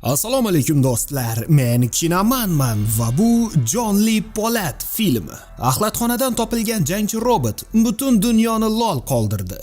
Assalomu alaykum do'stlar, men Kinamanman va bu Jonli Polat filmi. Axlatxonadan topilgan jangchi robot butun dunyoni lol qoldirdi.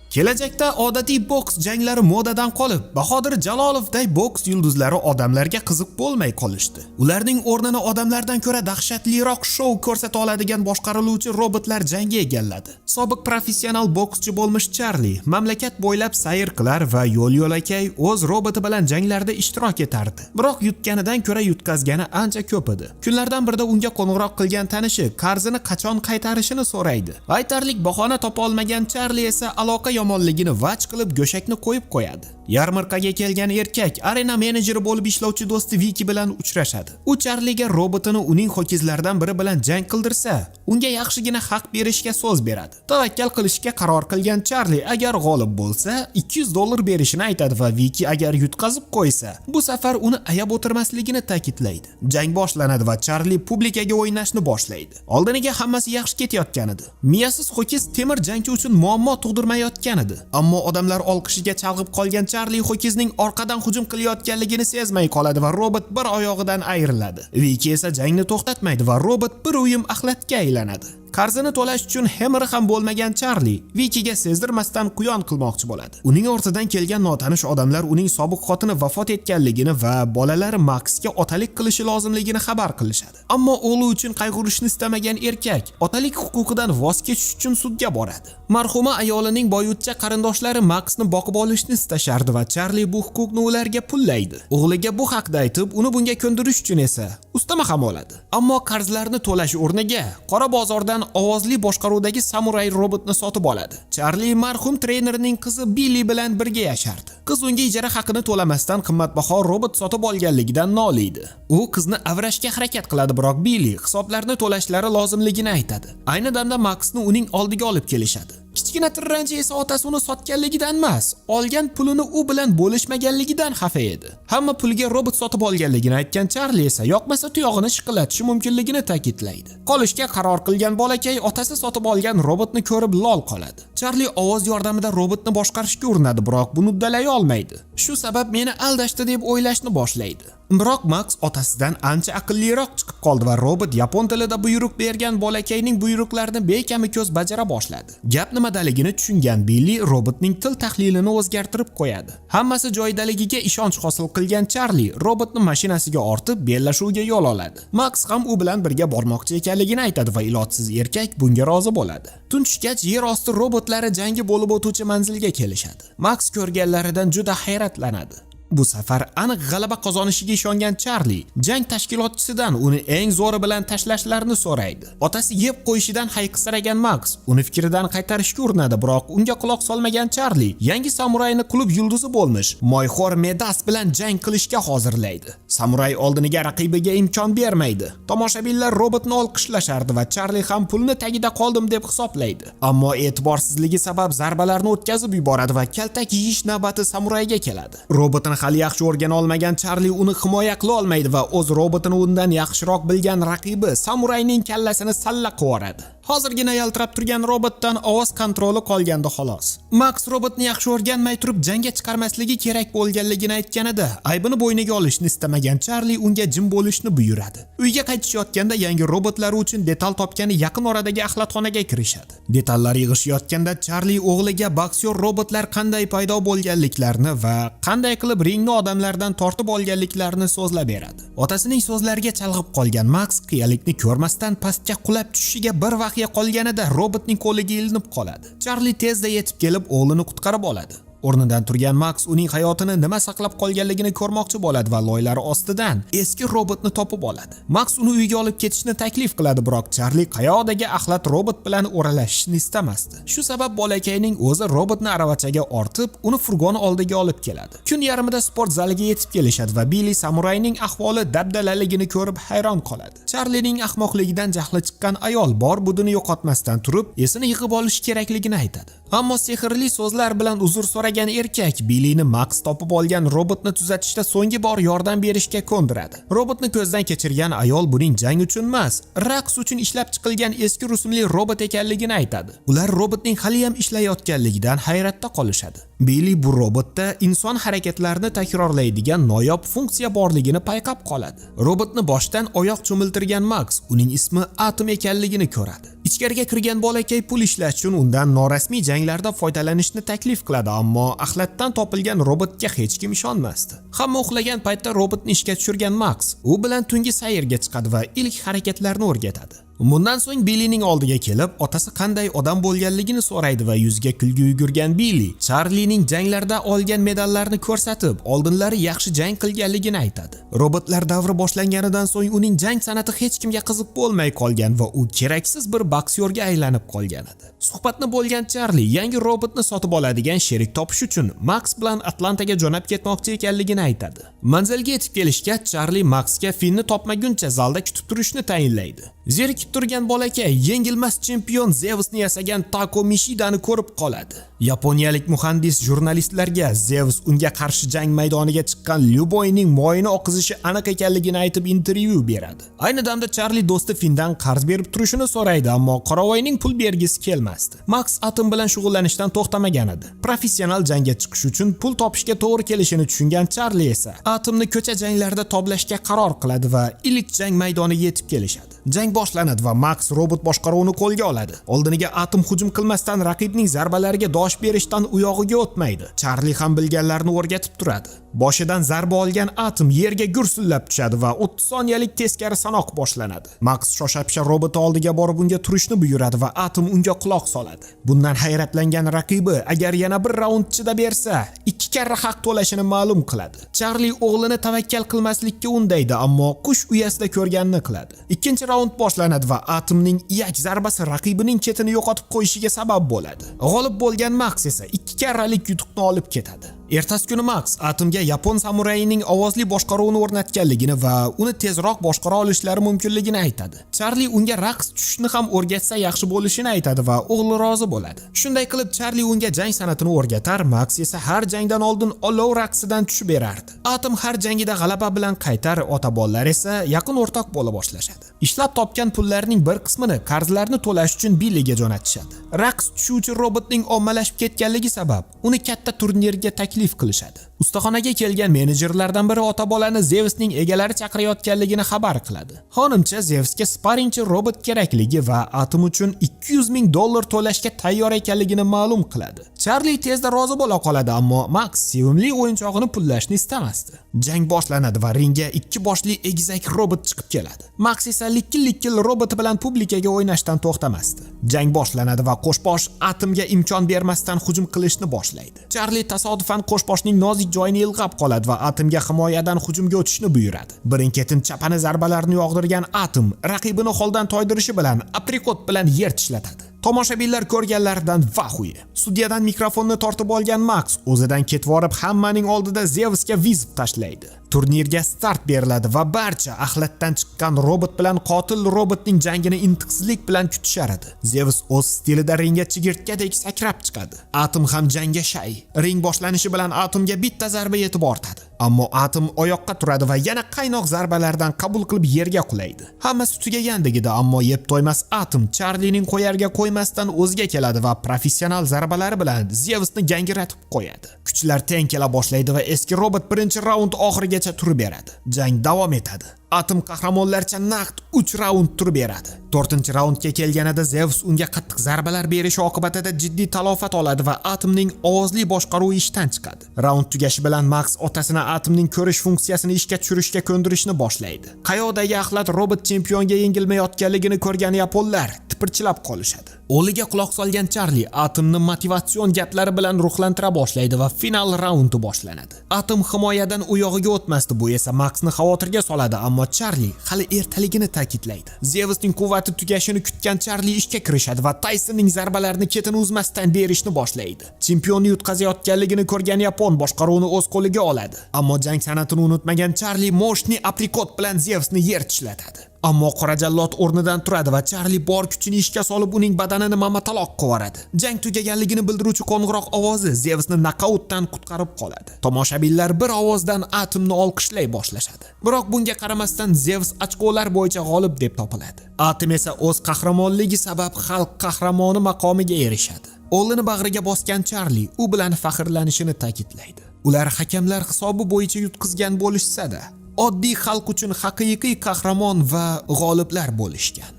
Kelajakda odatiy boks janglari modadan qolib, Bahodir Jalolovday boks yulduzlari odamlarga qiziq bo'lmay qolishdi. Ularning o'rnini odamlardan ko'ra dahshatliroq shou ko'rsata oladigan boshqariluvchi robotlar jangi egalladi. Sobiq professional bokschi bo'lmish Charlie mamlakat bo'ylab sayr qilar va yo'l-yo'lakay o'z roboti bilan janglarda ishtirok etardi. Biroq yutganidan ko'ra yutqazgani ancha ko'p edi. Kunlardan birida unga qo'ng'iroq qilgan tanishi qarzini qachon qaytarishini so'raydi. Aytarlik bahona topa olmagan Charlie esa aloqa yomonligini vaj qilib go'shakni qo'yib qo'yadi. Yarmarkaga kelgan erkak arena menejeri bo'lib ishlovchi do'sti Viki bilan uchrashadi. U Charliga robotini uning ho'kizlaridan biri bilan jang qildirsa, unga yaxshigina haq berishga so'z beradi. Tavakkal qilishga qaror qilgan Charlie agar g'olib bo'lsa, $200 berishini aytadi va Viki agar yutqazib qo'ysa, bu safar uni ayab o'tirmasligini ta'kidlaydi. Jang boshlanadi va Charlie publikaga o'ynashni boshlaydi. Oldiniga hammasi yaxshi ketayotgan edi. Miyasiz ho'kiz temir jangchi uchun muammo tug'dirmayotgan edi. Ammo odamlar olqishiga chalg'ib qolgan Charlie ho'kizning orqadan hujum qilayotganligini sezmay qoladi va robot bir oyog'idan ayriladi. Viki esa jangni to'xtatmaydi va robot bir o'yim axlatga aylanadi. Qarzini to'lash uchun hemiri ham bo'lmagan Charlie Vikiga sezdirmasdan quyon qilmoqchi bo'ladi. Uning ortidan kelgan notanish odamlar uning sobiq xotini vafot etganligini va bolalari Maxga otalik qilishi lozimligini xabar qilishadi. Ammo o'g'li uchun qayg'urishni istamagan erkak otalik huquqidan voz kechish uchun sudga boradi. Marhuma ayolining boyutcha qarindoshlari Maxni boqib olishni istashardi va Charlie bu huquqni ularga pullaydi. O'g'liga bu haqda aytib, uni bunga ko'ndirish uchun esa ustama ham oladi. Ammo qarzlarni to'lash o'rniga qora bozordan ovozli boshqaruvdagi samuray robotni sotib oladi. Charlie marhum trenerning qizi Billy bilan birga yashardi. Qiz unga ijara haqini to'lamasdan qimmatbaho robot sotib olganligidan noliydi. U qizni avrashga harakat qiladi, biroq Billy hisoblarni to'lashlari lozimligini aytadi. Ayni damda Maxni uning oldiga olib kelishadi. Kichkina tirranchi esa otasi uni sotganligidan emas, olgan pulini u bilan bo'lishmaganligidan xafa edi. Hamma pulga robot sotib olganligini aytgan Charlie esa yoqmasa tuyog'ini shiqillatishi mumkinligini ta'kidlaydi. Qolishga qaror qilgan bolakay otasi sotib olgan robotni ko'rib lol qoladi. Charlie ovoz yordamida robotni boshqarishga urinadi, biroq buni uddalay olmaydi. Shu sabab meni aldashdi deb o'ylashni boshlaydi. Biroq Max otasidan ancha aqlliroq chiqib qoldi va robot yapon tilida buyruq bergan bolakayning buyruqlarini bekami ko'z bajara boshladi. Gap nimadaligini tushungan Billy robotning til tahlilini o'zgartirib qo'yadi. Hammasi joyidaligiga ishonch hosil qilgan Charlie robotni mashinasiga ortib bellashuvga yo'l oladi. Max ham u bilan birga bormoqchi ekanligini aytadi va ilojsiz erkak bunga rozi bo'ladi. Tunchgach yer osti robotlari jangi bo'lib o'tuvchi manzilga kelishadi. Max ko'rganlaridan juda hayratlanadi. Bu safar aniq g'alaba qozonishiga ishongan Charlie jang tashkilotchisidan uni eng zo'ri bilan tashlashlarini so'raydi. Otasi yeb qo'yishidan hayqisiragan Max uni fikridan qaytarishga urinadi, biroq unga quloq solmagan Charlie yangi samurayni klub yulduzi bo'lmish Moyxor Medas bilan jang qilishga hozirlaydi. Samuray oldiniga raqibiga imkon bermaydi. Tomoshabinlar robotni olqishlashardi va Charlie ham pulni tagida qoldim deb hisoblaydi. Ammo e'tiborsizligi sabab zarbalarni o'tkazib yuboradi va kaltak yeyish navbati samurayga keladi. Robotni hali yaxshi o'rgana olmagan Charlie uni himoya qila olmaydi va o'z robotini undan yaxshiroq bilgan raqibi samurayning kallasini salla qivoradi. Hozirgina yaltirab turgan robotdan ovoz kontroli qolgandi xolos. Max robotni yaxshi o'rganmay turib jangga chiqarmasligi kerak bo'lganligini aytganida, aybini bo'yniga olishni istamagan Charlie unga jim bo'lishni buyuradi. Uyga qaytishayotganda yangi robotlari uchun detal topgani yaqin oradagi axlatxonaga kirishadi. Detallar yig'ishayotganda Charlie o'g'liga boksyor robotlar qanday paydo bo'lganliklarini va qanday qilib ringni odamlardan tortib olganliklarini so'zlab beradi. Otasining so'zlariga chalg'ib qolgan Max qiyalikni ko'rmasdan pastga qulab tushishiga bir vaqt qolganida robotning qo'liga ilinib qoladi. Charlie tezda yetib kelib o'g'lini qutqarib oladi. O'rnidan turgan Max uning hayotini nima saqlab qolganligini ko'rmoqchi bo'ladi va loylari ostidan eski robotni topib oladi. Max uni uyga olib ketishni taklif qiladi, biroq Charlie qayoqdagi axlat robot bilan o'ralashishni istamasdi. Shu sabab bolakayning o'zi robotni aravachaga ortib, uni furgon oldiga olib keladi. Kun yarmida sport zaliga yetib kelishadi va Billy samurayning ahvoli dabdalaligini ko'rib hayron qoladi. Charliening ahmoqligidan jahli chiqqan ayol bor budini yo'qotmasdan turib, esini yig'ib olish kerakligini aytadi. Ammo sehrli so'zlar bilan uzr so'ragan erkak Billini Max topib olgan robotni tuzatishda so'nggi bor yordam berishga ko'ndiradi. Robotni ko'zdan kechirgan ayol buning jang uchun emas, raqs uchun ishlab chiqilgan eski rusumli robot ekanligini aytadi. Ular robotning hali ham ishlayotganligidan hayratda qolishadi. Billi bu robotda inson harakatlarini takrorlaydigan noyob funksiya borligini payqab qoladi. Robotni boshdan oyoq cho'miltirgan Max uning ismi Atom ekanligini ko'radi. Ichkariga kirgan bolakay pul ishlash uchun undan norasmiy janglarda foydalanishni taklif qiladi, ammo axlatdan topilgan robotga hech kim ishonmasdi. Hamma uxlagan paytda robotni ishga tushirgan Max u bilan tungi sayrga chiqadi va ilk harakatlarni o'rgatadi. Bundan so'ng Billining oldiga kelib, otasi qanday odam bo'lganligini so'raydi va yuziga kulgi yugurgan Billi Charlie'ning janglarda olgan medallarni ko'rsatib, oldinlari yaxshi jang qilganligini aytadi. Robotlar davri boshlanganidan so'ng uning jang san'ati hech kimga qiziq bo'lmay qolgan va u keraksiz bir boksyorga aylanib qolgan edi. Suhbatni bo'lgan Charlie yangi robotni sotib oladigan sherik topish uchun Max bilan Atlantaga jo'nab ketmoqchi ekanligini aytadi. Manzilga yetib kelishgach, Charlie Maxga Finnni topmaguncha zalda kutib turishni tayinlaydi. Zerikib turgan bolakay yengilmas chempion Zeusni yasagan Tako Mishidani ko'rib qoladi. Yaponiyalik muhandis jurnalistlarga Zeus unga qarshi jang maydoniga chiqqan Lyuboyning moyini oqizishi aniq ekanligini aytib intervyu beradi. Ayni damda Charlie do'sti Finndan qarz berib turishini so'raydi, ammo Qoravoyning pul bergisi kelmasdi. Max Atom bilan shug'ullanishdan to'xtamagan edi. Professional jangga chiqish uchun pul topishga to'g'ri kelishini tushungan Charlie esa Atomni ko'cha janglarida toblashga qaror qiladi va ilk jang maydoniga yetib kelishadi. Jang boshlanadi va Max robot boshqaruvini qo'lga oladi. Oldiniga Atom hujum qilmasdan raqibning zarbalariga dosh berishdan uyog'iga o'tmaydi. Charlie ham bilganlarini o'rgatib turadi. Boshidan zarba olgan Atom yerga gursillab tushadi va 30 soniyalik teskari sanoq boshlanadi. Max shosha-pisha robot oldiga borib unga turishni buyuradi va Atom unga quloq soladi. Bundan hayratlangan raqibi agar yana bir raund chida bersa, 2 karra haq to'lashini ma'lum qiladi. Charlie o'g'lini tavakkal qilmaslikka undaydi, ammo qush uyasida ko'rganini qiladi. Ikkinchi raund boshlanadi va Atomning iyak zarbasi raqibining chetini yo'qotib qo'yishiga sabab bo'ladi. G'olib bo'lgan Max esa 2 karralik yutuqni olib ketadi. Ertasi kuni Max Atomga yapon samurayining ovozli boshqaruvini o'rnatganligini va uni tezroq boshqara olishlari mumkinligini aytadi. Charlie unga raqs tushishni ham o'rgatsa yaxshi bo'lishini aytadi va o'g'li rozi bo'ladi. Shunday qilib Charlie unga jang san'atini o'rgatar, Max esa har jangdan oldin olov raqsidan tushib berardi. Atom har jangida g'alaba bilan qaytar, ota-bolalar esa yaqin o'rtoq bo'la boshlashadi. Ishlab topgan pullarning bir qismini qarzlarni to'lash uchun Billiga jo'natishadi. Raqs tushuvchi robotning ommalashib ketganligi sabab uni katta turnirga taklif qilishadi. Ustaxonaga kelgan menejerlardan biri ota-bolani Zeusning egalari chaqirayotganligini xabar qiladi. Xonimcha Zeusga sparingchi robot kerakligi va Atom uchun $200,000 to'lashga tayyor ekanligini ma'lum qiladi. Charlie tezda rozi bo'la qoladi, ammo Max sevimli o'yinchog'ini pullashni istamasdi. Jang boshlanadi va ringga 2 boshli egizak robot chiqib keladi. Max esa likkil robot bilan publikaga o'ynashdan to'xtamasdi. Jang boshlanadi va qo'shbosh Atomga imkon bermasdan hujum qilishni boshlaydi. Charlie tasodifan qo'shboshning nozik joyini ilg'ab qoladi va Atomga himoyadan hujumga o'tishni buyuradi. Birin-ketin chapani zarbalarni yog'dirgan Atom raqibini holdan toydirishi bilan aprikot bilan yer tishlatadi. Tomoshabinlar ko'rganlaridan vahuy. Sudyadan mikrofonni tortib olgan Max o'zidan ketib borib hammaning oldida Zeusga vizib tashlaydi. Turnirga start beriladi va barcha axlatdan chiqqan robot bilan qotil robotning jangini intiqsizlik bilan kutishar edi. Zeus o'z stilida ringga chigirtkadek sakrab chiqadi. Atom ham jangga shay. Ring boshlanishi bilan Atomga bitta zarba yetib ortadi. Ammo Atom oyoqqa turadi va yana qaynoq zarbalardan qabul qilib yerga qulaydi. Hammasi tugagandagida, ammo yeb to'ymas Atom Charlie'ning qo'yarga qo'ymasdan o'ziga keladi va professional zarbalari bilan Zeusni gangratib qo'yadi. Kuchlar teng kela boshlaydi va eski robot birinchi raund oxirigacha turib beradi. Jang davom etadi. Atom qahramonlarcha naqd 3 raund turib beradi. 4-raundga kelganida Zeus unga qattiq zarbalar berishi oqibatida jiddiy talofat oladi va Atomning ovozli boshqaruvi ishdan chiqadi. Raund tugashi bilan Max otasini Atomning ko'rish funksiyasini ishga tushirishga ko'ndirishni boshlaydi. Qayoqdagi axlat robot chempionga yengilmayotganligini ko'rgan yaponlar tipirchilab qolishadi. O'liga quloq solgan Charlie Atomni motivatsion gaplari bilan ruhlantira boshlaydi va final raundi boshlanadi. Atom himoyadan u yog'iga o'tmasdi, bu esa Maxni xavotirga soladi, ammo Charlie hali ertaligini ta'kidlaydi. Zeusning quvvati tugashini kutgan Charlie ishga kirishadi va Taysonning zarbalarini ketini uzmasdan berishni boshlaydi. Chempionni yutqazayotganligini ko'rgan yapon boshqaruvni o'z qo'liga oladi. Ammo jang san'atini unutmagan Charlie moshni aprikot bilan Zeusni yer tishlatadi. Ammo qora jallod o'rnidan turadi va Charli bor kuchini ishga solib uning badanini mamataloq qivoradi. Jang tugaganligini bildiruvchi qo'ng'iroq ovozi Zevsni nokautdan qutqarib qoladi. Tomoshabinlar bir ovozdan Atomni olqishlay boshlashadi. Biroq bunga qaramasdan Zevs ochkolar bo'yicha g'olib deb topiladi. Atom esa o'z qahramonligi sabab xalq qahramoni maqomiga erishadi. O'g'lini bag'riga bosgan Charli u bilan faxrlanishini ta'kidlaydi. Ular hakamlar hisobi bo'yicha yutqizgan bo'lishsa-da, oddiy xalq uchun haqiqiy qahramon va g'oliblar bo'lishgan.